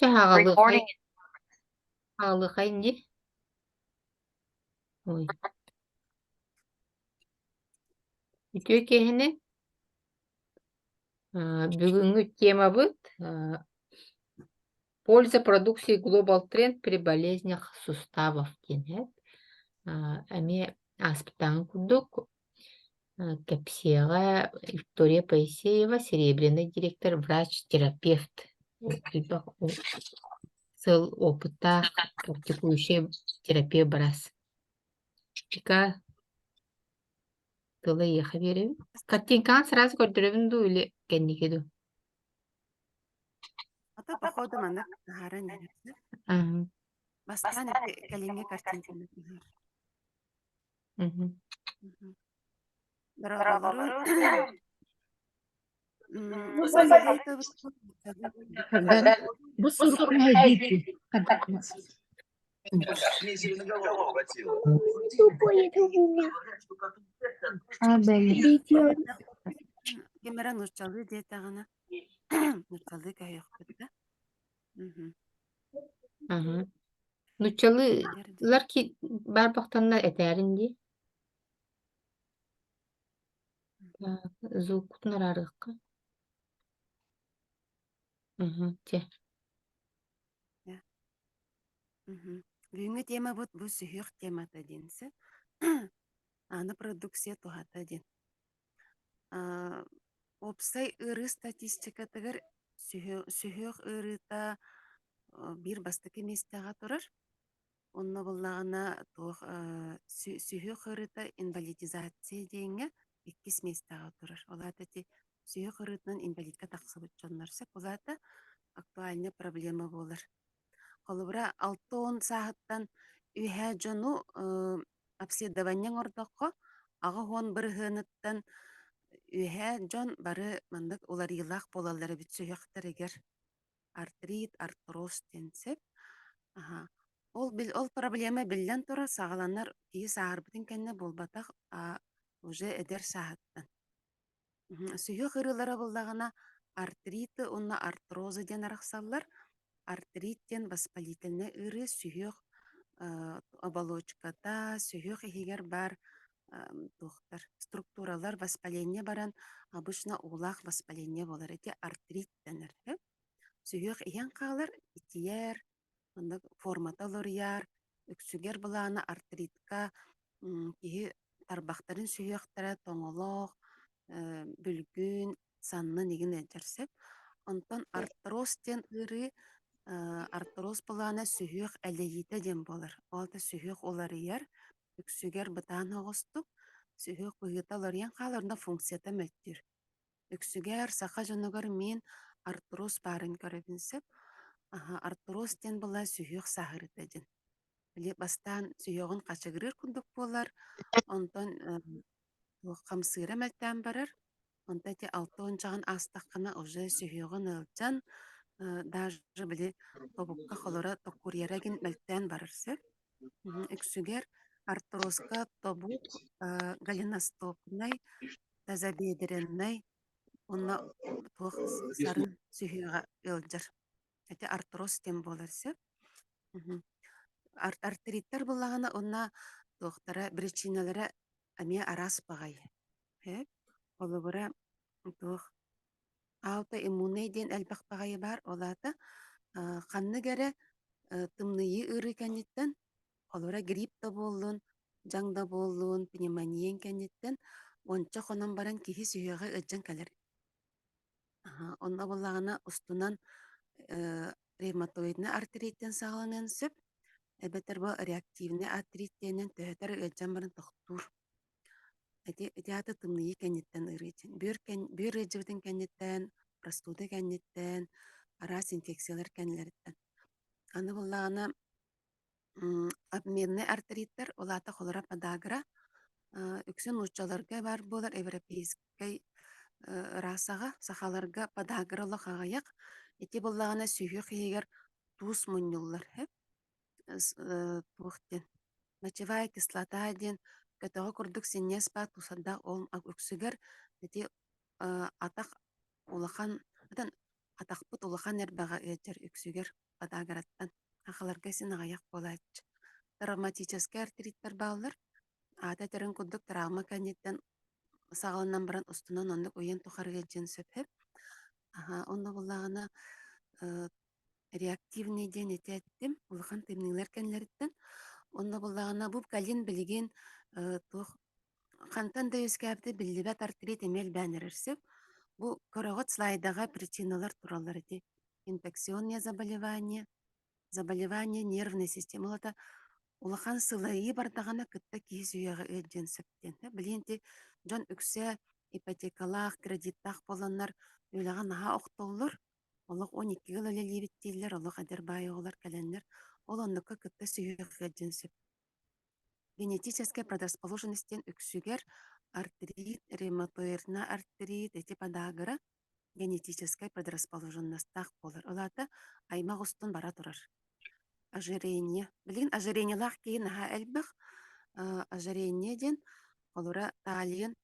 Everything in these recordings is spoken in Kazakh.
Recording. Ağlıkayın di. Ой. Ütüye kehine бүгүнкү темабыт польза продукции глобал тренд при болезнях суставов деген. Эми аспытан курдук Кепсига Виктория Паисеева, серебряный директор, врач-терапевт. Сыл опыта практикующая терапия барас. Чика тылы еха берем. Картинкан сразу көрдөрөбүн ду или кенникеду. Ата походу манак нахара нерсе. Бастан калинге картинканы. Дорогору. Сахалейта Когда бусуркая дети. Мне сильно голову хватило. Кемера нурчалы детагана. Нурчалы кайык битте. Нучалылар ки бар бактанна этәринди. Звуктун арарыкка. Те. Бүгүнкү тема бу сүйүк темата денсе. Аны продукция тухата ден. Опсай ыры статистика тыгыр сүйүк ырыта бир бастыки местага турар. Онна буллагана тух сүйүк ырыта инвалидизация дегенге 2 местага турар. Олата ти сүйүк ырытынан инвалидка таксыбыт жоннарса, олата актуальный проблема болар. Холбура 6-10 сааттан үйә жону обследование ордоққа ага хон бір хыныттан үйә жон бары мандык олар йылах болалары бит сүйөктөр эгер артрит, артроз денсеп. Ол проблема билен тура сагаланар кии саарбытын кенне болбатах уже эдер сааттан. Сүйөк ырылары болдагана артриты, онна артрозы ден араксаллар. Артриттен воспалительный ыры сүйөк оболочката, сүйөк ихигер бар тухтар структуралар воспаление баран обычно улах воспаление болар. Эти артрит денер. Сүйөк иен калар итияр, формата лорияр, үксүгер булана артритка киһи тарбактарын сүйөктөрө тоңолох, бүлгүн, санны нигин этерсеп, онтон артростен ыры артроз булана сүйөк әлейите ден болар. Олта сүйөк оларыяр, үксүгер бытаан оғыстук, сүйөк быйыталарыян қаларында функцията мәттір. Үксүгер сақа жонугар мен артроз барын көрөбінсеп, артроз ден була сүйөк сағырыта ден. Биле бастан сүйөгін қачыгырыр күндік болар, онтон қамсыра мәттен барар, онта те 6 жағын астаққына уже сүйөгін ылчан, даже биле тобукка холора токкурьерагин мәттен барырсып. Үксүгер артрозка тобук голеностопнай, тазобедреннай, онна туох сарын сүйөга ылжыр. Эти артроз тем боларсып. Артриттер буллагана онна туохтара причиналары аме арас багай. Олобура туох аутоиммунный ден әлбәк багайы бар, олата канны гәре тымныйы ыры кәнеттен, олора грипп та боллун, жаң да боллун, пневмониян кәнеттен, онча хонан баран кихи сүйөга ыджан кәлер. Онна буллагана устунан ревматоидный артриттен сағаланын сөп, әбәтер бу реактивный артритtenен төһәтер ыджан баран тохтур. Эти аты тымныйы кәнеттен ырыйтын. Бир ыджыбытын кәнеттен, простуда кәнеттен, арас инфекциялар кәнлерден. Аны буллагана обменный артриттер, олата холора подагра, үксен учаларга бар болар, европейской расага, сахаларга подагра лохагаяк, эти буллагана сүйөк егер туз муньюллар, тухтен. Мочевая кислота ден, көтөгө курдук синнес ба тусада ол үксүгер, эти атак улахан, атакпыт улахан эрбага этер үксүгер. падагараттан ахаларга синагаяк болач. Травматический артриттер баалар ата терен куддук травма канеттен сагаланан баран устунан оннук уен тухарга жин сөпһеп. Онно буллагана реактивный ден этеттим. Улахан темнилер кенлерден. Онно буллагана бу калин билеген тух хантан да өскәбде биллибет артрит эмел бәнерерсеп. Бу корогот слайдага причиналар туралар эти. Инфекционные заболевания, заболевания нервной системы. Олата улахан сылайы бардагана кытта киіз үйеға өджен сөптен. Біленте жон үксе ипотекалах, кредиттах боланнар үйлаған аға оқтоллар. Олық 12 гыл өлі лебеттейлер, олық адер байығылар кәләнлер. Ол онныққа кытта сүйеға өджен сөп. Генетическая предрасположенностен үксүгер артрит, ревматоидна артрит, эти подагыра генетическая предрасположенностях болар. Олата аймақ устун бара турар. Ожирение. Билин ожирениялах кейін аха әлбіқ. Ожирение ден олура талиен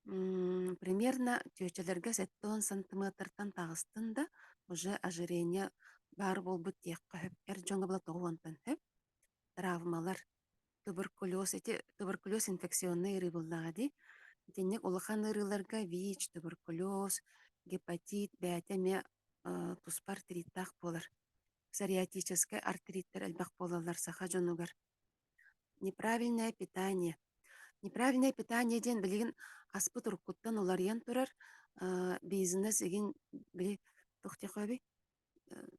примерно түйчелерге 7 сантиметртан тағыстында уже ожирение бар болбут тек қөп. Әр жоңы бұла тоғуантан хөп. Травмалар. Туберкулез. Туберкулез инфекционный рыбыллағады. Денек улахан ырыларга ВИЧ, туберкулез, гепатит, бәтеме туспар триттах болар. Псориатический артриттер әлбәқ болалар саха жонугар. Неправильное питание. Неправильное питание ден білген аспы туркуттан олариян турар. Бизнес еген білі тұқты қөбі.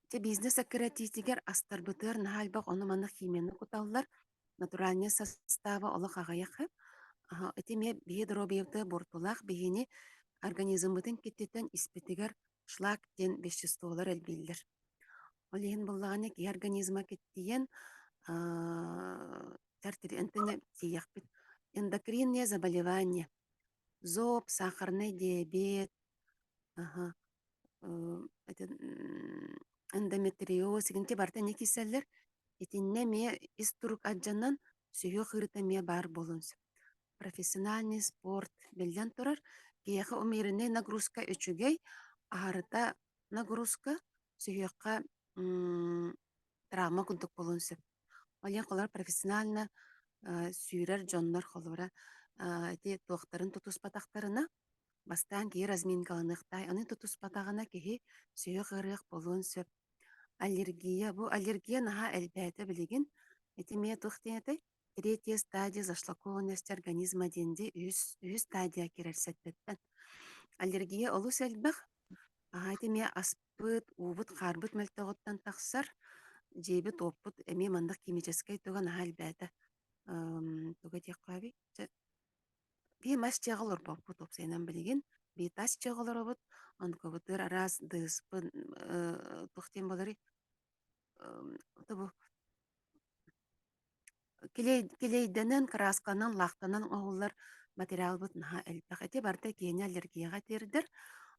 Те бизнес аккератитигер астар бұтыр нахалбақ оны маны химияны куталылар. Натуральный составы олық ағаяқы. Эти ме бие дробиевді бортулақ бейіне организм бұтын кеттеттен испетігер шлак ден веществолар әлбейлер. Олеген болағаны ки организма кеттиен эндокринные заболевания, зоб, сахарный диабет, эндометриоз, егінте барта не киселер, етінне ме истурук аджанан сүйе қырыта ме бар болынсы. Профессиональный спорт белден турар, кияқы умеренный нагрузка өчүгей, ахарыта нагрузка сүйеққа травма күндік болынсы. Олен қолар профессионально сүйрер жонлар қолыра тоқтарын тұтус патақтарына бастан кей разминкаланықтай, аны тұтус патағына кей сүйе қырық болынсы. Аллергия, бұл аллергия наға әлбәті білеген, ме тұқтенеті третья стадия зашлакованности организма денде үз стадия керер сәттеттен. Аллергия олу сәлбіқ, ме аспыт, убыт, қарбыт мәлтіғыттан тақсар, жебіт, опыт, әме мандық химическай туған әлбәті. Туға тек қаби. Бе мас чағылыр бапы топсайнан білеген, бе тас чағылыр обыт, он көбітір араз, дыз, тұқтен болары. Келейденен, красканан, лақтанан оғылар материал бұт наға әлбәқ. Әте барда кейіне аллергияға тердір.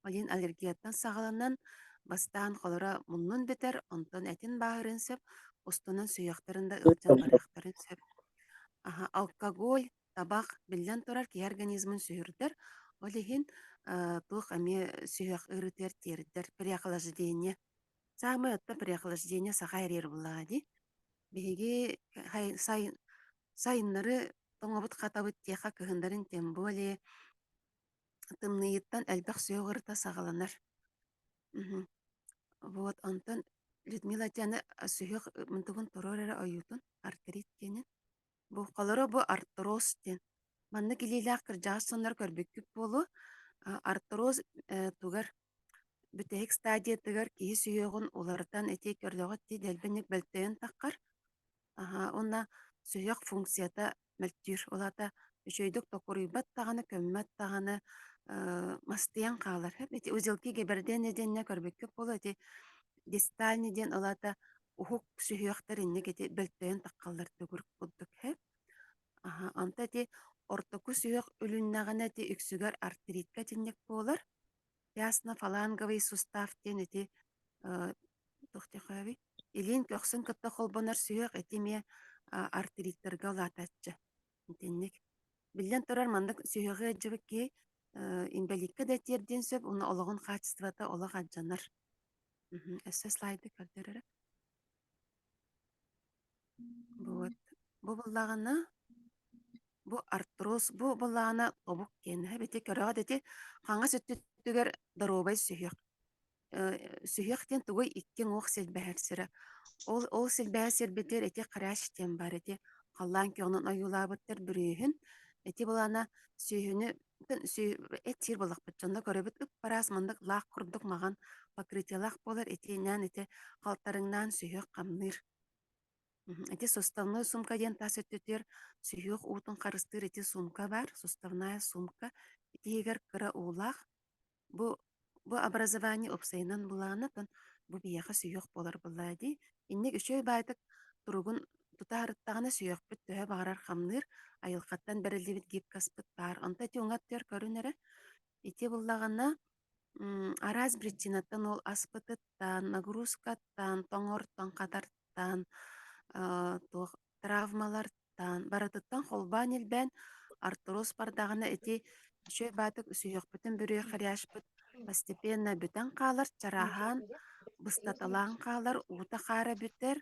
Олен аллергияттан сағаланан бастан қолыра мұннын бітер, онтан әтін бағырын сөп, ұстынан сүйіқтарында ұлтан барықтарын сөп. Алкоголь, табақ білден тұрар кей организмін сүйірдір. Олеген тұқ әме сүйіқ үрітер тердір, переохлаждение. Самый отта переохлаждение саға әрер бұлады. Беге сайынлары тоңабыт қатабыт теқа көхіндарын тем боле тымныйыттан әлбәқ сүйіғырта сағаланар. Вот, онтан Людмила тәні сүйіқ мүнтігін тұрар әрі айутын артрит кенен. Бұл қалары бұл артроз ден. Манны келейлі ақыр жағыз сонлар көрбек күп болу. Артроз тугар бүтәйік стадия тігар кейі сүйеғын олардан әтей көрліғі тей дәлбінік бәлтейін таққар. Онна сүйеқ функцията мәлттір. Олата үшөйдік тоқырыйбат тағаны, көммәт тағаны мастыян қалар. Әте өзілкі кеберден еденне көрбек күп болу. Әте дистальный ден олата ухук сүйеқтар инне кете бәлтейін таққалар түгір құддық. Анта те ортоку сүйеқ үліннағына те үксігер артритка теннек болар. Ясно-фаланговый сустав тен әте тұқты қойабы. Илин көксін күтті қолбонар сүйеқ әтеме артриттерге олататчы. Теннек. Білден тұрар мандық сүйеғі әджібі ке инбеликке де терден сөп, оны олығын қачествата олық аджанар. Әсі слайды көрдерері. Вот. Бу буллагана бу артроз бу буллагана тобук кенне бите көрөгө дети хаңа сөттүгөр доробай сүйөк. Сүйөктен тугой иккен ох силбэхэрсире. Ол силбэхэ сирбитер эти караш тем бар эти халлан кёнун аюлабыттар бүрүһүн. Эти булана сүйүнү этир булакпыт жонда көрөбүт үп парас мындык лак курдук маган покрытиялах болар этинен эти халтарыңнан сүйөк камныр. Эти составной сумка ден тас өттүтер сүйөк утун карыстыр эти сумка бар, составная сумка. Эти егер кыра улах бу бу образование опсайнан буланатын бу бияха сүйөк болар буллади. Инник үчөй байтык туругун тутарыттагына сүйөк бүт төһө багарар хамныр айылкаттан берилдибит гибкаспыт бар. Онта тюңаттер көрүнөрө. Ити буллагана араз бритинаттан ол аспытыттан, нагрузкаттан, тоңортон катарттан, травмалардан, баратыттан холбан илбен артроз бардагына эти үчөй байтык сүйөк бүтүн бүрү харяшпыт постепенно бүтән калар, чарахан, быстаталан калар, ута хара бүтер,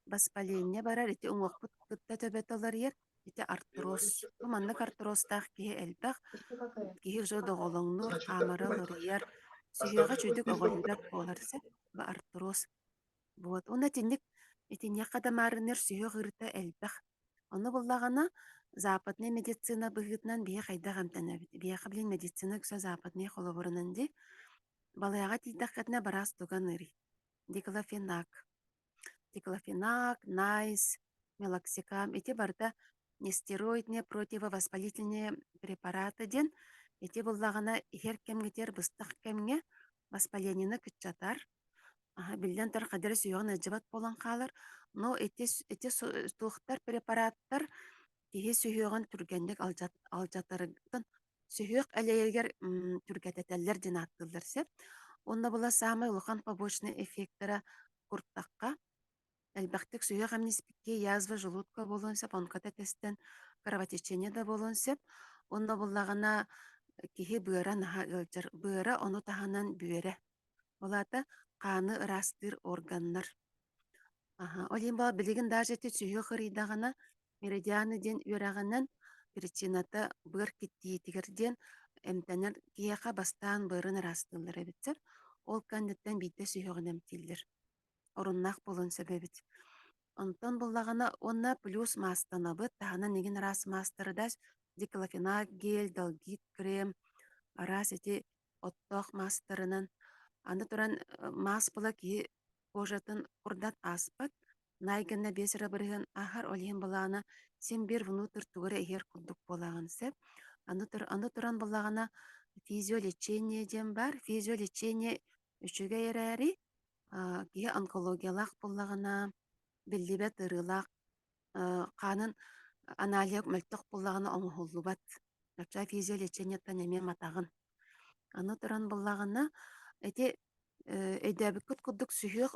воспаление барар, ити уңокпут кытта төбөтөлөр ер, ити артроз. Бу маннык артрозтах киһи элбэх, киһи жо доголоңнур, камаралыр ер, сүйөҕө чүдүк оҕоллубат буоларсы, бу артроз. Вот, уна тинник, итиньяк кадамаарынер сүйөг ырыта элбэх. Ону буллагана западный медицина быһыытынан бия хайдах амтанабит. Бия хаблин медицина күсө западный холоборунан ди. Балаяга тийтахкатна барас туган ыри. Диклофенак, найс, мелоксикам. Эти барда нестероидные противовоспалительные препараты ден. Эти буллагана ихер кемгетер быстах кемге воспаленияны кытчатар. Билден тар кадер сүйөгөн ыжыбат болан калар. Но эти тухтар препараттар киһи сүйөгөн түргендик алжатарыгын сүйөк әлегер түргәтәтәлләр дин аттылар сеп. Онда була самый улахан побочный эффекттара курттакка. Әлбәттек сүйөк амниспикке язва желудка болон сеп, онката тестен кровотечение да болон сеп. Онда буллагана киһи быара наха ылжар. Быара ону таханан бүере. Олата каны ырастыр органнар. Олин бала билигин даже ти сүйөк ырыйдагана меридианы ден үерагынан причината быр киттиитигерден эмтенер кияка бастаан бырын ырастылар эбитсер. Ол кандыттан бийте сүйөгөн эмтилдер. Оруннах болон себебит. Онтон буллагана онна плюс мастанабыт, тахана нигин рас мастырдас диклофенак гель, долгит крем, арас эти оттох мастырынан. Аны туран мас була ки кожатын курдат аспат, найгана бесера бырыгын ахар олиһин булана сен бир внутрь тугара эхер курдук болагын сеп. Аны туран буллагана физиолечение ден бар, физиолечение үчүгө эрери, ки онкологиялах буллагана билдибет ырылах, канын аналиок мөлтөх буллагана оңхоллубат. Нача физиолечение танеме матагын. Аны туран буллагана эти эдәбикут кудук сүйөк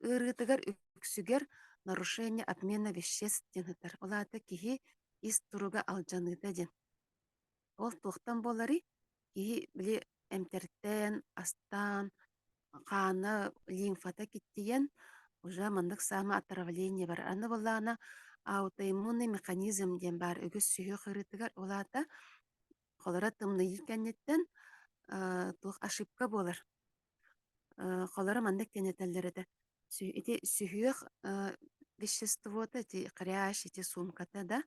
ырытыгар үксүгер нарушение обмена веществ денетер. Олата киһи ис туруга алжаныта ден. Ол тухтан болары киһи били эмтертен, астан, каны, лимфата киттиен уже мандык сама отравление бар. Аны буллана аутоиммунный механизм ден бар. Үгүс сүйөк ырытыгар олата холора тымны икеннеттен тух ошибка болар. Холора мандык тенетеллерде. Эти сүйөк веществота, эти кряш, эти сумката да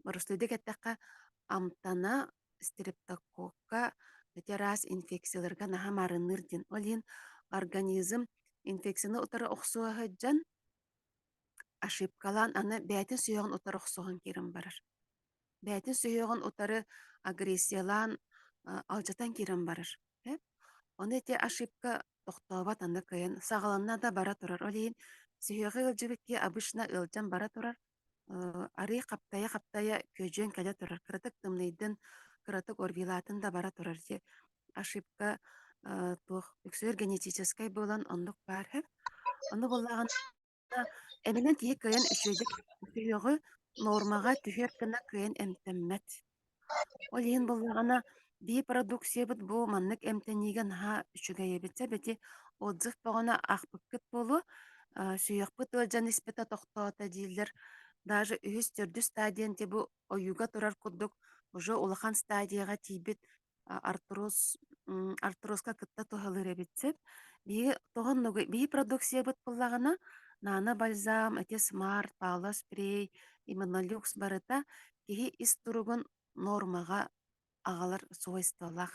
барыстыйдык эттакка амтана стрептококка эти раз инфекцияларга наха марынырдин. Олин организм инфекцияны утары оксуаһыджан ошибкалан аны бәйтин сүйөгөн утары оксуган кирим барар. Бәйтин сүйөгөн утары агрессиялан алжатан кирим барар. Оны эти ошибка тохтобат аны кыйын сагаланна да бара турар. Олин сүйөгө ылжыбыкки обычно ылжан бара турар. Ары каптая көжөн келе турар. Кырытык тымныйдын, кырытык орвилатын да бара турар. Ошибка тух үксөр генетической болан ондук бар. Оны боллаган эминен тиһи кыйын үчөйдүк сүйөгө нормага түһөр кына кыйын эмтеммет. Олин боллагана би продукция бут бу маннык эмтениген ха үчүгө ебитсе бити отзыв погона ахпыккыт болу сүйөкпүт ылжан испета тохтоота дииллер. даже үһүс төрдү стадиен те бу оюга турар курдук уже улахан стадияга тиибит артроска кытта тоһалыр эбитсеп бии тоҕоннугу бии продукция быт буллагана нана бальзам эти смарт пала спрей иммунолюкс барыта киһи ис туругун нормага аҕалар свойстволах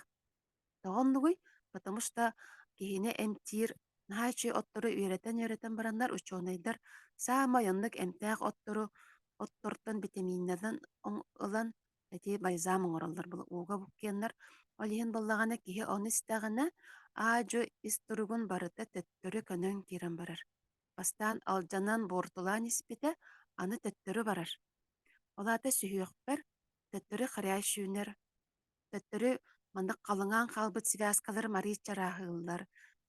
тоҕоннугуй потому что киһине эмтиир наһаачы оттору үйрэтэн бараннар ученыйдар саамай оннук эмтээх оттортон витаминнерден ылан эти бальзам оҥороллор бұл ууга буккиеннар олиһин боллагана киһи оны истэҕинэ аадьы ис туругун барыта төттөрү көнөҥ киирэн барар бастаан алдьанан буортулаан испитэ аны төттөрү барар олаата сүһүөхпэр төттөрү харяа сүүнэр төттөрү мандык калыҥаан хаалбыт связкалар марии чарааһыыллар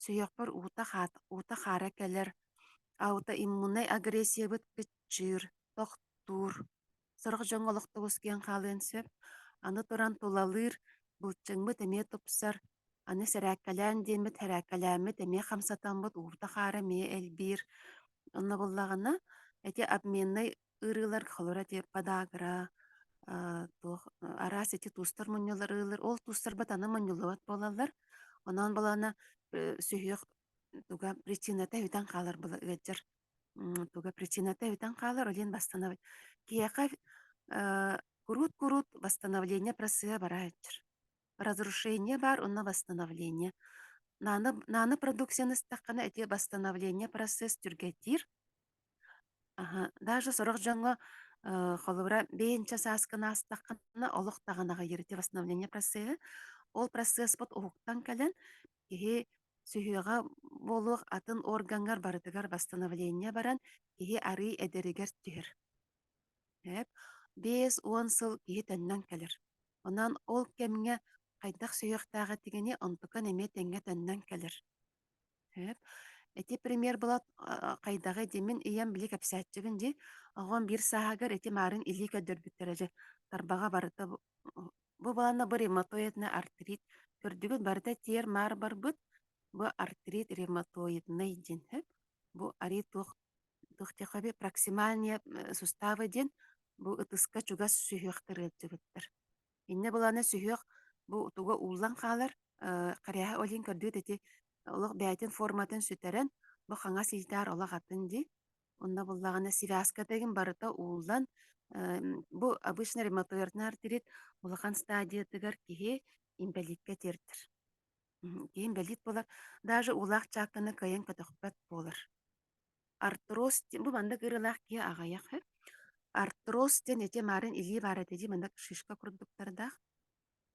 сүһүөхпэр уута хаара келер аутоиммунный агрессиябыт кыччыыр тохтуур сорох жоҥҥолохтоҕус киэн хаалыын сөп аны туран тулалыыр булчыҥмыт эмиэ тупсар аны сэрээккэлээн диэммит хэрээккэлээммит эмиэ хамсатаммыт уута хаара эмиэ элбиир онно буллагана эти обменный ырыылар холора эти подагра туох араас эти тустар мунньулар ылыр ол тустарбат аны мунньулубат буолалар онон балана сүһүөх туга причината үтэн хаалар була ыаджар туга причината үтэн хаалар олин бастана киэха курут восстановление процесса бараачыр разрушение бар онно восстановление наны продукцияны стаккана эти восстановление процесс түргетир даже сорох жаңго холура бэйинче сааскана астаккана олох таганага ерите восстановление процессы ол процесс бут уһуктан кэлэн киһи сүһүөҕэ буолуох атын органгар барытыгар восстановление баран киһи арый эдеригер түһэр Эп, 5-10 сыл киһи төннөн келер онон ол кемҥэ хайдах сүһүөхтээҕэ тигини онтукан эмиэ тэҥҥэ төннөн келер Эп, эти пример булат кайдагы демин иям били кэпсээччигин ди оҕон бир сааһыгар эти маарын илии көддөрбүттэрэ тарбага барыта бу балана бу ревматоидный артрит көрдүгүт барыта тиер маар барбыт бу артрит ревматоидный дин бу ари тухтехаби проксимальные суставы дин бу ытыска чугас сүһүөхтэрыылдьыбыттар инне булана сүһүөх бу туга уулан хаалар каряха олин көрдүгүт эти олох бээтин форматын сүтэрэн бу хаҥа силтээр олох атын ди онно буллагана связкатыгин барыта уулан бу обычно ревматоидный артрит улахан стадиятыгар киһи имбелитке тиэрдир киһи имбелит болар даже улаах чаакканы кайын көтөхпөт буолар артроз бу мандык ырылаах киһи аҕайах артроз ден эти маарын илии баара деди мандык шишка курдуктардаах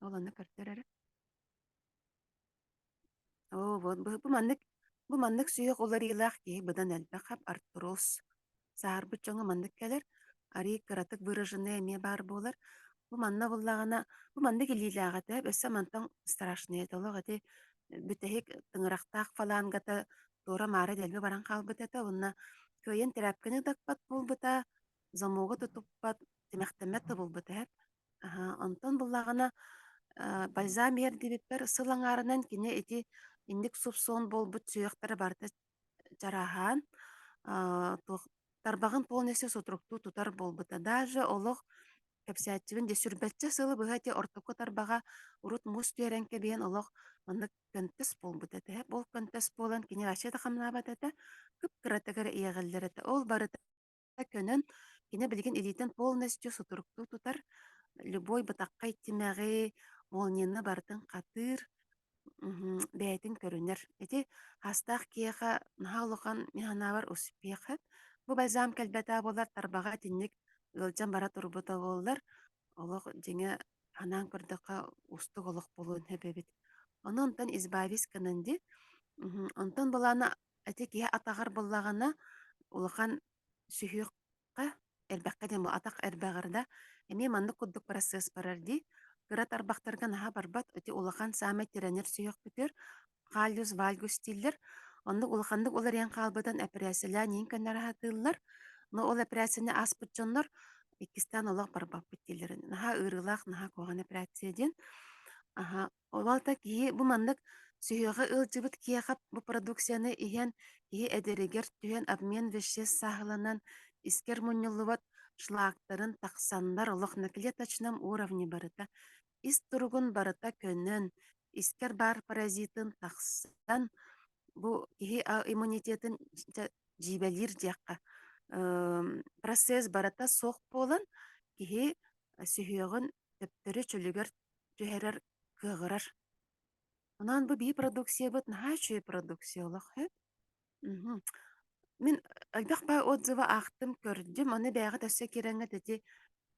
ол аны көртөрөр вот бу маннык сүйөк олар илаах киһи быдан элбэх артроз саарбыт жоҥо мандык келер ари кыратык выраженный эмиэ баар буолар бу манна буллагана бу мандык илиилээҕэтэ өссө мантан страшный толох эти бүтэһик тыҥырахтаах фалаангата туора маара дэлби баран хаалбыт эте уонна кыайын терапканы дакпат булбыта замуога тутуппат тимэхтэммэт тыбылбыт онтон буллагана бальзам иэрдибиппер сыл аҥаарынан кини эти инник супсон болбут сүйөхтары барда чарааһаан тарбагын полностью сутруктуу тутар болбута даже олох кэпсээччибин де сүрбэтчэ сылы быһа эти ортуку тарбага урут мус түөрэнке биэн олох маннык көнтөс болбут эте ол көнтөс буолан кини ачы да хамнаабат эте кыпкыратыгар иэҕэллэр эте ол барыта көнөн кини билигин илиитин полностью сутруктуу тутар любой бытакка иттимэҕи молниенны бартын катыыр бэйэтин көрүнэр эти хастаах киэха наһа улахан миһанаабар успеха бу бальзам кэлбэтээ буолар тарбага тинник ылдьан бара турбута буоллар олох дьиҥэ анаан көрдөкка устук олох болуун хэбэбит онтон избавис кынанди онтон булана эти киһи атаҕар буллагана улахан сүһүөххэ эрбэххэ дем атах эрбэҕарда эмиэ маннык курдук процесс барарди кыра тарбахтарга наһа барбат эти улахан саамай тирэнер сүһүөхпүтүр халюс вальгус тиллер оннук улаханнык улар иэн хаалбытан операциялаа ниин кэннэрэхэтыыллар но ол операцияны аспыт дьоннор иккистан олох барбаппыт тиллер наһа ырылаах наһа куоҕан операция дien Олалта киһи бу маннык сүһүөҕэ ылдьыбыт киэхап бу продукцияны иһэн киһи эдэригэр түһэн обмен веществ сааһыланан искер мунньуллубат шлактарын тақсандар олох клеточном уровне барыта. Ис тургун барыта көннөн, искер бар паразитын тақсан, бу киһи иммунитетин жибелир диякка процесс барыта соқ болан, киһи сүһүөгүн төптөрү чөлүгөр түһэрэр кыгырар. Онан бу бии продукция бут наһаа чүй продукция олох. Мгм. Мен элбэх бай отзыва ахтым көрдүм, аны бэйға төссө кирэҥҥэ тэти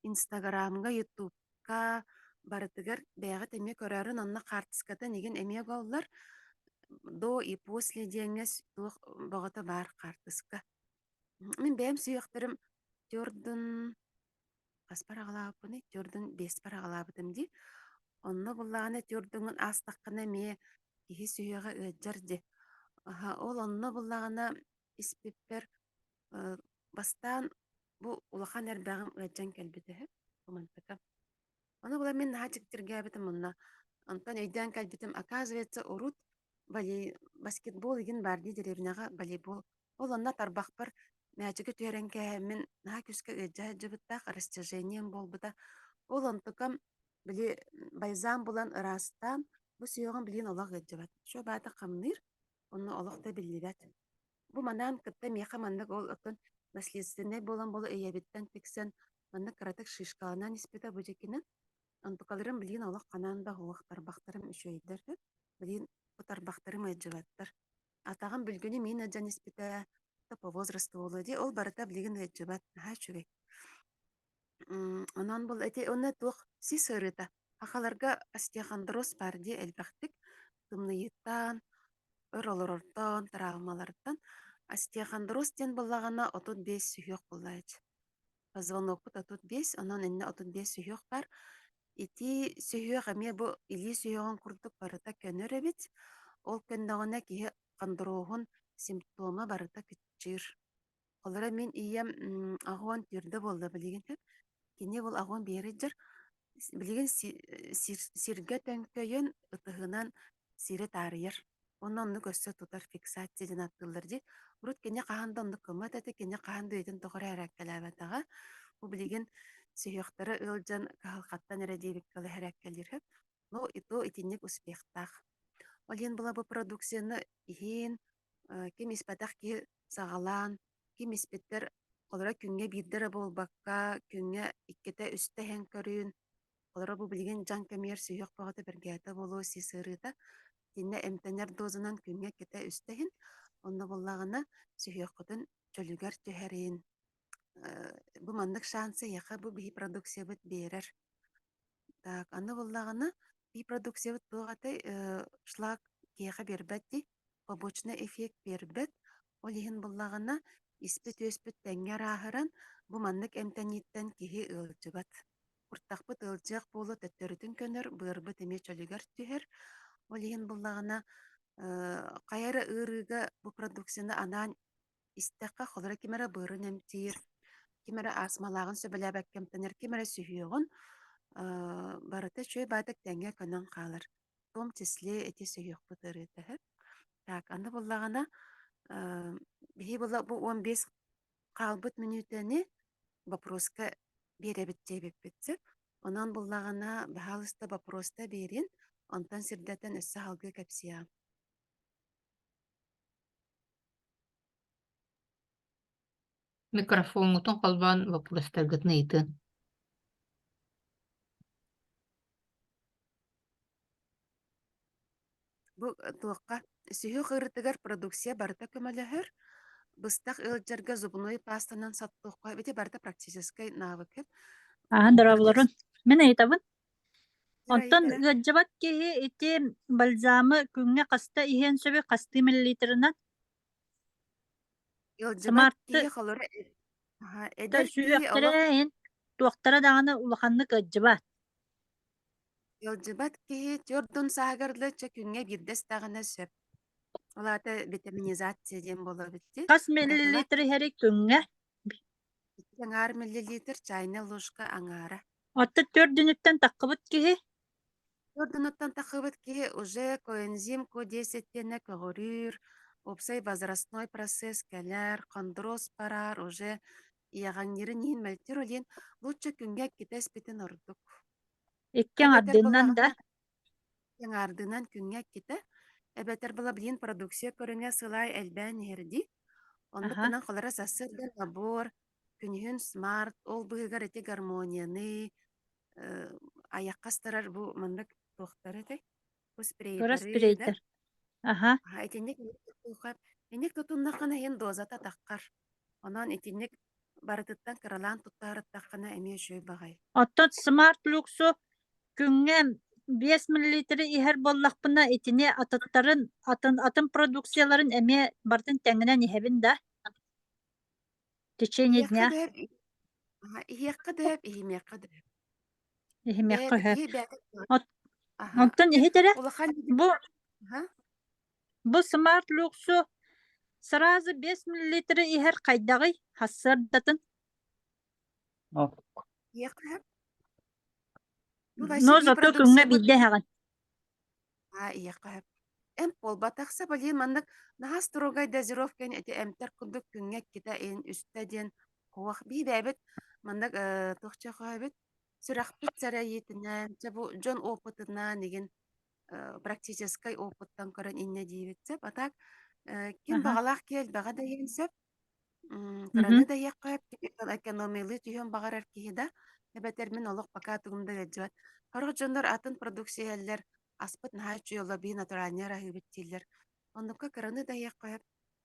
Инстаграмга, Ютубка барытыгар бэйға тэме көрөрүн онна хартыската нигин эмиэ голлар до и после диэҥэс туох боҕото баар хартыска. Мен бэйэм сүйөхтөрүм тёрдун хаспар аҕалаабыппыны, тёрдун беспар аҕалаабытым ди. Онно буллаҕына тёрдуҥун аастаххына мие киһи сүйөҕө ыадьар ди. Ол онно буллаҕына испиппер бастаан бу улахан эрбэҕим ыадьан кэлбитиһи умантыка. Оны була мен наһаа тиктиргээбитим онно. Онтон өйдөөн кэлбитим, оказывается, урут баскетбол игин барди деревняга волейбол. Ол онно тарбахпар мэчиги түөрэн кэһэммин наһаа күскэ ыадьаа жыбыттаах растяжением болбута. Ол онтукам били байзаам булан ырастаан бу сүйөҕүн билиин олох ыадьабат. Шо баата хамныр, онно олохта биллибэт. Бу манан кытта меха маннык ол отон наследственный болан болу эйэбиттен тиксен маннык кыратык шишкаланан испита бужекинен антукалырым билиин олох канан да хуох тарбахтарым үчөйдер. Билиин бу тарбахтарым ыадьыбаттар. Атаган бүлгүнү мин ыадьан испита по возрасту болу ди ол барыта билигин ыадьыбат наһаа чүгэй. Онон бул онна туох сис ырыта. Ахаларга остеохондроз бар ди элбахтик тымныйыттан, өр травмалардан остеохондроз ден буллагана 35 сүйөк буллайт. Позвонокпут 35, онон инне 35 сүйөк бар. Ити сүйөк эме бу или сүйөгөн курдук барыта көнөр эбит. Ол көннөгөнө киһи кондроогун симптома барыта кичир. Олара мен ием агуан тирде болду билигин. Кини бул агуан бериджер билигин сирге төнкөйөн ытыгынан сире тарыйыр. Ононну көссө тутар фиксация ден аттылар ди. Урут кене каханда онну кымат эти кене каханда өйтін тоғыр әрәккеләбәтаға. Бу билигин сүйөктөрө ылжан кахалқаттан эрәдейбик калы әрәккелер. Но ито итинник успехтах. Олен була бу продукцияны иһин ким испатах ки сагалан, ким испеттер олара күнгө биддер болбакка, күнгө иккете үстө хэн көрүүн. Олара бу билигин жан көмер сүйөк багыты бергәтә болу сисырыта. Тинне эмтенер дозынан күнгө кете үстөһин. Онно буллагына сүйөккөтөн чөлүгөр төһәрин. Бу мандык шансы яха бу бии продукция бит берер. Так, аны буллагына бии продукция бит тугаты шлак кеха бербетти, побочный эффект бербет. Ол иһин буллагына испит өспүт тәңгәр ахыран бу мандык эмтениттен киһи ылжыбат. Уртахпыт ылжак болу төттөрүтүн көнөр, бырбыт эме чөлүгөр түһэр. Ол иһин буллагына кайары ырыга бу продукцияны анан истекка холора кимера бырын эмтир, кимера асмалагын сөбөлөбәккем тенер, кимера сүйөгөн барыта чөй бадык тәңгә көнөн калыр. Том числе эти сүйөк бутырыты. Так, аны буллагына бии була бу 15 калбыт минутыны вопроска беребит жебеп битсеп, онан буллагына бахалыста вопроста берин, онтан сирдәтен өссө халгы кепсия. Микрофонутун қалбан вопростаргытны ыйтын. Бу туакка сүйөк ырытыгар продукция барыта көмөлөһөр. Быстак ылжарга зубной пастанан саттуққа бите барыта практической навык. Дравларын. Мен айтабын. Тирай Онтон тирай. ыаджабат киһи ити бальзамы күнгө каста иһэн сөбү касты миллилитрынан Ылжыбат самарты киһи холора эдер киһи олох сүйөктөрэн туохтара даганы улаханнык ыаджабат. ылжыбат киһи тёрдун саагарлы чөкүнгө бирдес тагына сөп. Олата витаминизация дем боло битти. Кас миллилитр хери күнгө. Аңар миллилитр чайна ложка аңара. Отты 4 дүнүттен таккыбыт киһи Тёрдунуттан тахыбыт киһи уже коэнзим Q10 тене көгөрүр, опсай возрастной процесс келер, кондроз барар, уже яғаннерін ен мәлтер олен лучше күнге кетес бітін ордук. Иккен Әбәтер ардынан да. болағына ардынан күнге кете. Әбәтер бола білін продукция көріңе сылай әлбән ерді. Онды Аха. кынан қолара сасырден набор, күнігін смарт, ол бұғығар әте гармонияны, аяққастырар бұл мандық тоқтары да, бұл спрейтары да. Спрейтер. Аха. Этинник тухап, энник тутуннакана ен дозата таққар. Онан этинник барытыттан кыралан туттарыттаққана эме жөй бағай. Оттон смарт люксу күнгә 5 мл иһер боллақпына итине атыттарын атын продукцияларын әме бартын тәңгенән иһәбин да. Течение дня Иһиэкка дөп, иһимиэкка дөп. иһимәккә һә. Ага. Оттон иһетере Улахан бу смарт люксу сразу 5 мл иһер кайдагы хассырдатын. иһиэкка һәп. Но зато күнгә бидде һәгән. Иһиэкка һәп. Эм полбатақса балин мандык нахас строгай дозировкан эти эмтер кудук күнгә кита эн үстәден хуах би бәбит мандык тохча хабит сүрәхпит сарайетинән бу жон опытынан деген практический опыттан көрөн инне диебитсеп атак ким Аха. багалах кел бага да енсеп краны да яккап экономилы түйөн багарар киһида эбетер мен олох пока тугумда гаджат хорох жондар атын продукциялар аспыт нахачу yolla би натуральнер ахибиттилер ондукка краны да яккап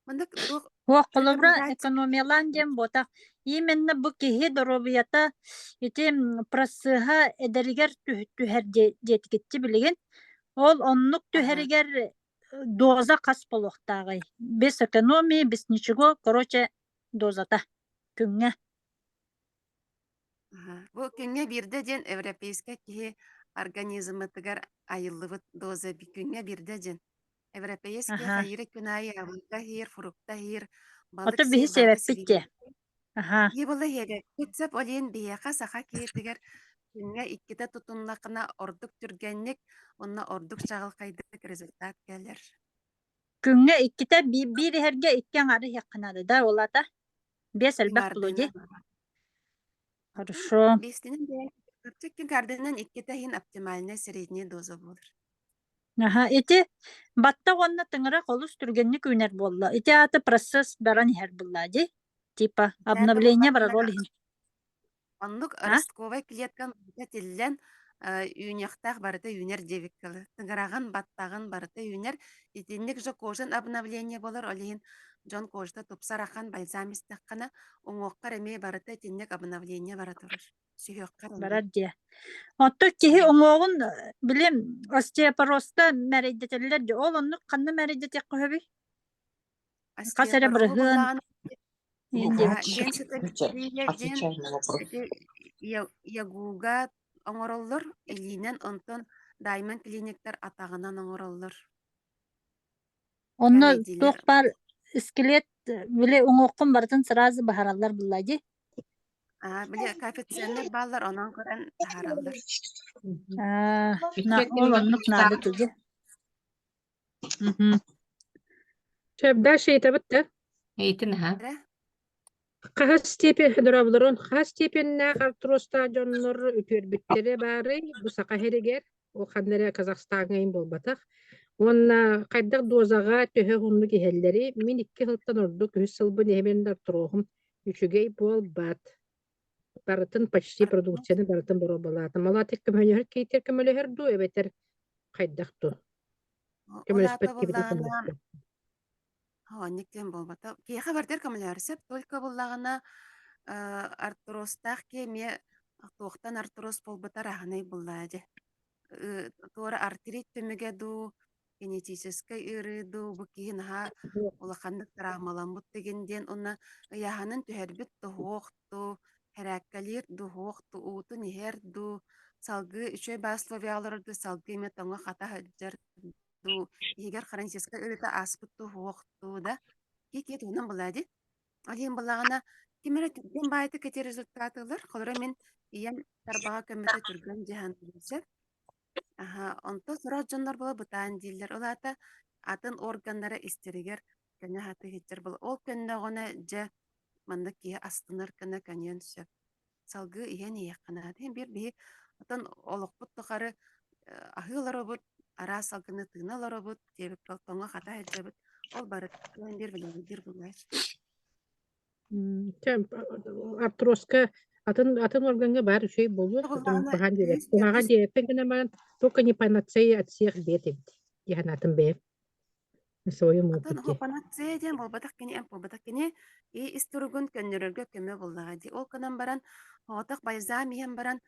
мандык тух Хуак колобра экономиялан дем бота. Именно бу киһи доробията ити просыха эдеригер түһәр жетикетти билеген. Ол оннук түһәригер доза кас болохтагы. Без экономии, без ничего, короче, дозата. Күнгә. Бу күнгө бирде ден европейска киһи организмы тыгар айыллыбыт доза күнгө бирде ден европейский Аха. хайыры күнайы авылда хир фрукта хир балык Ото биһи себеп битте. Аха. Ебылы хеге күтсеп олен бияка саха киетигер күнгө икките тутунлакына ордук түргенник онна ордук чагыл кайдык результат келер. Күнгә икките бир һәргә иккен ары якынады да олата. Бес әлбәт булуди. Хорошо. Бестинен де Кырчыккин кардынан икките хин оптимальная средняя доза болыр. Аха, ити батта онна тыңыра колус түргенни күнер болла. Ити аты процесс баран һәр булла ди. Типа обновление бар роль. Оннук ростковой клеткан тиллен үйняхтах барыта үйнер дебиккалы. Тыңыраган баттаган барыта үйнер итинник жо кожан обновление болар олин жон кожда тупсарахан бальзамистаккана оңоққар эме барыта итинник обновление баратырыр. Сүйөккар Барар ди. Отто киһи оңоғун билем остеопорозда мәрейдетелер ди. Ол оннук канны мәрейдетек көһөби. Касере бырыгын. Отвечай на вопрос. Ягуга оңороллор илинен онтон даймон клиниктер атагынан оңороллор. Онно Кәледилер. тоқпар скелет биле оңоққун бартын сразу бахараллар булла ди. Биле коэффициенттер баллар онон көрөн таһараллар. Ол оннук нады туди. Töbda şeytabıtta. Eğitin ha. Қағас степен хидроблорун, қағас степенне артростаа жоннор үтөрбүттери бары, бусака херигер, о ханнере Казахстанга болбатах. Онна кайдак дозага төһө хунну киһеллери, мин 2 хылтан ордук 100 сылбы небендер турохум, үчүгей бол бат. Барытын почти продукцияны барытын боро балаты. Малатык көмөнөр кейтер көмөлөр ду, эбетер кайдакту. Көмөлөспөт кибити. Никтен болбата. Кей хабардер көмөлөрсеп, только буллагына артростах кеме тоқтан артроз болбатар ахнай буллади. Тора артерит төмеге ду, генетический ыры ду, бу кийин ха улахандык травмаламбут дегенден онна яханын түһәрбит тухоқту, хәрәккәлер духоқту, уту нихер ду, салгы үчөй басловиялар ду, салгы ме тоңа хата хаджар ду, егер хранческа ырыта аспыт тухоқту да, ки туынан булади. Алин булагана кимере түген байты кете результатылар, холора мен иен тарбага көмөтө түргөн жахан билсеп. Онто сора жоннор бола бутан дилер. Олата атын органдары истеригер көнө хаты хеттер бол. Ол көнө гона же мандык кие астынар кына каньон сөп. Салгы иен ие канады. Hem bir bihi атын олоқпут тухары ахыларобут, ара салгыны тыналаробут, тебик тоңа хата хеджебут. Ол бары hem bir билегидир булгач. Артроска атын органга бар шей болу. Булганы Тухан дире. үз Тухага төрдүс дире пенгене баран только не панацея от всех бед. Яхан атын бе. На своем атын опыте. хопанат ден болбатак кини эм болбатак кини и истөргүн көннөргө көмө буллагади. Ол кынан баран хотак байза миен баран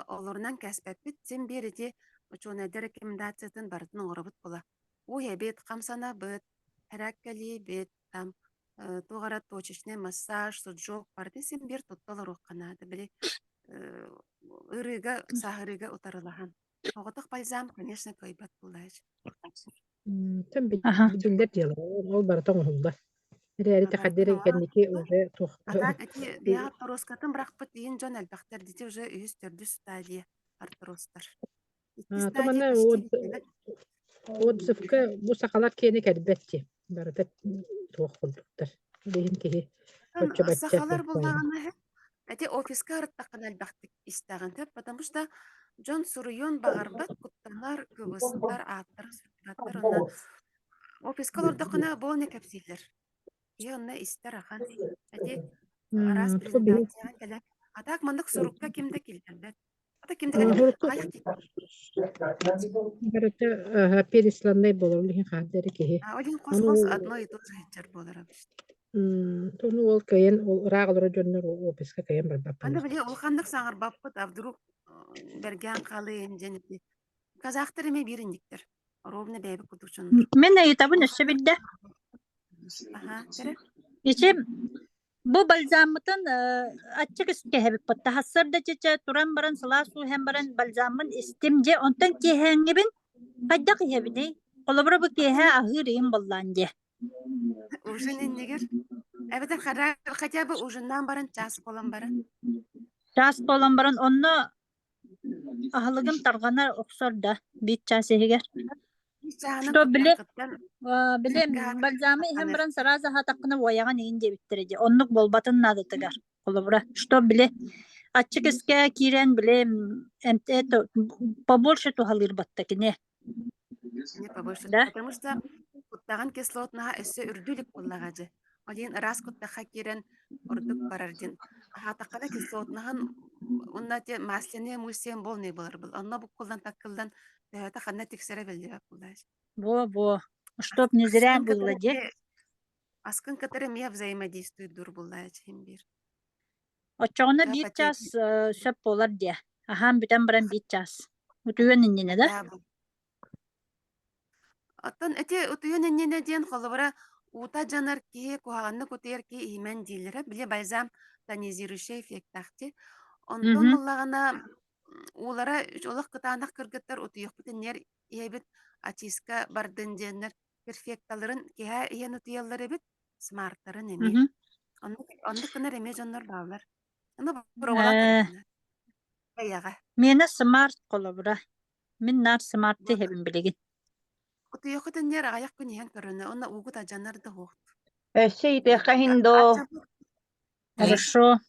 олорунан кәспеппит сен береди учуна рекомендациятын бартын оңоробут була. У хебет камсана быт, хараккали бет там тугара точечный массаж, суджок барды сен бер тутталар окканады. Били ырыга сахарыга утарылахан. Хотак байзам, конечно, көйбат буллач. Тем Аха. билдер диалар. Ол бар тоңулда. Реали тахаддер кенники уже тух. Атак эти биа тороскатын бракпыт иин жон элбахтер дите уже үс төрдү стадия артростар. Икки стадия Томана почти биттелер. отзывка бу сакалар кени кәдбәтти. Барбет тух булдыктар. Бейин кеһи көччө бачча. Сахалар буллаганы эти офиска арттакан элбахтик истаган төп, потому что жон суруйон багарбат кутталар, кыбыстар, аттар, сырттар, онна офиска лордакана болне кепсилер. И онна истер ахан. Эти раз презентацияға келе. Атак мандык сурукка кимде килдербет. Ата кимде аяк Барыта пересландай болор лихин хаддери кеһи. Один космос одно и то же хеджер болар обычно. Тону ол кайын ол рагылары жөннөр описка кайын бар баппын. Анда биле ол хандык саңар баппыт, а вдруг берген калыйын женети. Казах тереме бириндиктер. Ровно бәйбі кудучунdur. Мен айтабын өссө билде. Ага, тере. Ичи бу бальзамытын ачык искехебип потта хассарда чече туран баран сыласу hem баран бальзамын истимже онтан кехеңибин кайда кехебини колобра бу кеhe ахырыйын болланже. Ужин иннигер. Эбетен хотя бы ужиндан баран час болан баран. Час болан баран онно ахылыгым тарганар оксорда бит час егер. Что биле билем бальзамы hem баран сараза хатакына вояган ийинде биттереже. Оннук болбатын надытыгар колобра. Что биле ачык иске кирен билем это побольше тухалыр баттакине. Не побольше, Да? потому что куттаган кислотнаha өссө үрдүлүк буллагажы. Один раз куттаха кирен урдук барардин. Хатакана кислотнахан уннате масляне мусен болмай болар был. Онна бу кулдан такылдан тәһәтә ханна тиксере белдирә буллаш. Во. Чтоб не зря было, де. Аскын катары мия взаимодействует дур буллаш химбир. Очоғына Да, bir патек. час сөп болар де. Ахам бүтен баран bir час. Утуен иннене да? Аттан эти утуен иннене ден холобара ута жанар ки куаганны кутер ки имен дилере биле бальзам тонизирующий эффект тахти. Онтон буллагана улара олох кытанак кыргыттар утуйук бүтүннер иебит ачиска бардын денер перфекталарын киһа иен утуяллары бит смарттарын эми. Онды кынар эме жоннор баалар. Аны провалатар. Аяга. Мені смарт қолыбыра. Мен нар смартты хебін білеген. Утуйук бүтүннер аяк күн иен көрүнө. Онна угут ажанар да хук. Сейтеха хиндо, Хорошо.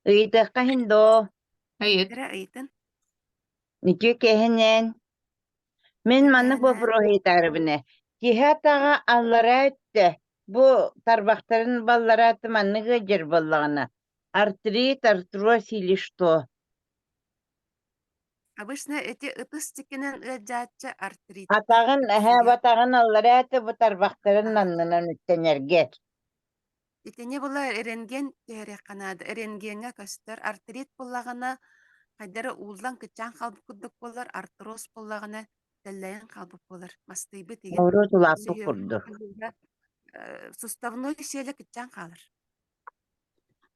сейтеха хиндо, Hayır. Кыра ыйтын. ниче кехенен. Мен маны бу прохейтарбыне. Кихатага аллара өтті. Бу тарбақтарын баллара атты маны гыжыр боллагына. Артрит, артроз или что? Обычно эти ытыс тикенен ыджатча артрит. Атагын, батагын аллара атты бу тарбақтарын наннынан өттенергер. Итене була эренген тере канады. Эренгенге көстөр артрит буллагана кайдары уулдан кычан халбы куддук болар, артроз буллагана теллейин халбы болар. Мастыйбы деген. Авро тулапы курду. Суставной шеле кычан қалыр.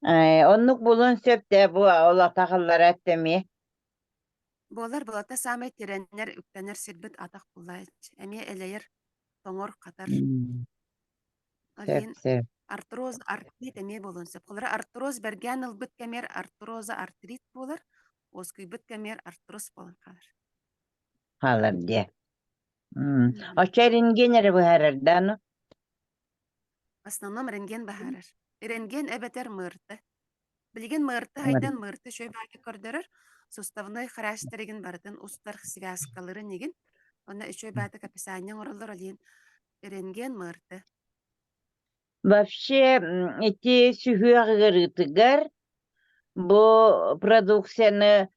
Оннук булун сөпте бу олатағылар әттеми. Болар болата самай тереннер үктенер сирбит атақ булайч. Әме элейер тоңор қатар. Олин Сөп. артроз, артрит әме болун сөп. Қолары артроз берген ылбыт кәмер артроза артрит болар. Оскүй бит кәмер артроз болун қалыр. Қалыр де. Оча рентген әрі бұхарырдану? В основном рентген бахарыр. Эренген эбетер мырты. Билген мырты хайдан мырты шөй баки көрдөрөр. Суставной хараштереген бардын устар связкалары неген. Онна шөй баты описание оролдор олин. Эренген мырты. Вообще, эти сүйүгөрүтүгөр бу продукцияны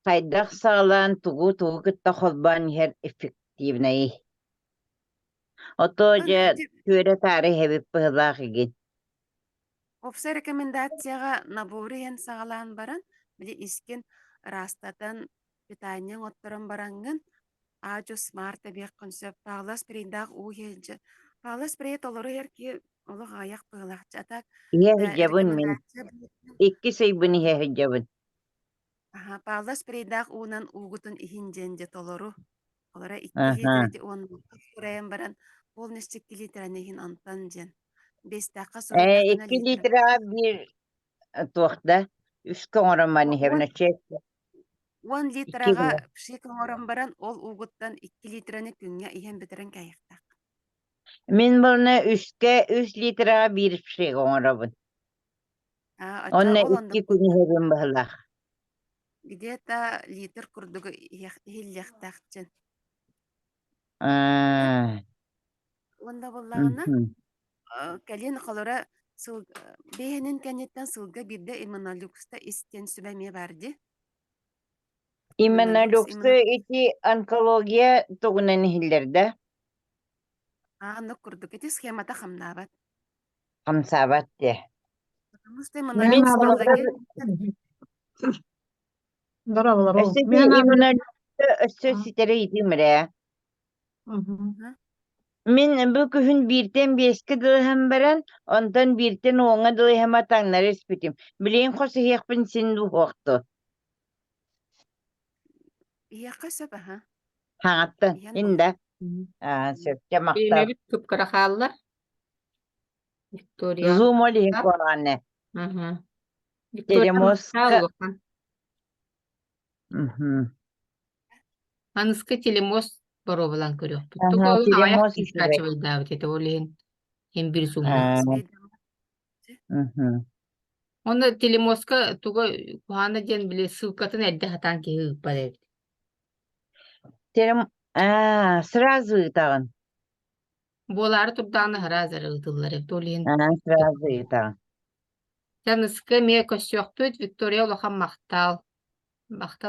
кайдах саалан тугу кытта холбан хер эффективный. Ото же көрө тарih хебип быһылаах иген. Опса рекомендацияға набуры ен сағалан баран, біле искен растатан питаниен отторон барангын, ажу смарт бек концепт пағлас перейдақ уйелжі. Пағлас перейд олары ерке олық аяқ бұғылақчы атак. Ihe hijabın min. İkki söybün ihe hijabın. Пағлас перейдақ уынан уғытын ихинженже толору. Олара 2 Ага. литрді он көрейін баран, полностью 2 литраны ихин антан жен. 5 даққа 2 litre bir tuğda. 3 koğraman ihebine çek. 10 литраға пшик оңорон баран, ол угуттан 2 литраны күнге иһен бітірін кайықтақ. Min bunu 3 litre bir şey koğrabın. Onunla 2 gün ihebin bıhılaq. Где-то литр курдугу хиллехтақчын. Онда боллағына, кәлен қалыра бейінен кәнеттен сылға бірді иммунолюкста истен сүбәме барды. İmmunologsu iti onkologiya tuğunan ihillerde. Аны курдук эти схемата хамнабат. Hamsabat de. Потому что иммунолюксталдаги Дорабылар ол. Ösü immunologsu ösü sitere itimre. Min bu kühün birten beski dılhem beren, ondan birten oğuna dılhem atanlar espitim. Bileyin kosu hekbin sin bu hoqtu. яққа сөпі, ха? Haňattan, Ýan indi. Söpçe maktab. Benim kıpkara kallar. Victoria. Zoom oli korane. Victoria Telemoska. Махалова. Mhm. Анıska телемос боробалан көрөк. Ага, телемос Аяк ишебе. качыбай давыт эте олен. Hem bir zoom. Mhm. Onda телемоска туга кухана ден биле ссылкатын эдде хатан ки бар. Сразу итаган. Болары турданы харазар ытыллар эптолен. Сразу итаган. Жаныска ме көсөктөт Виктория улахан мактал. Мактал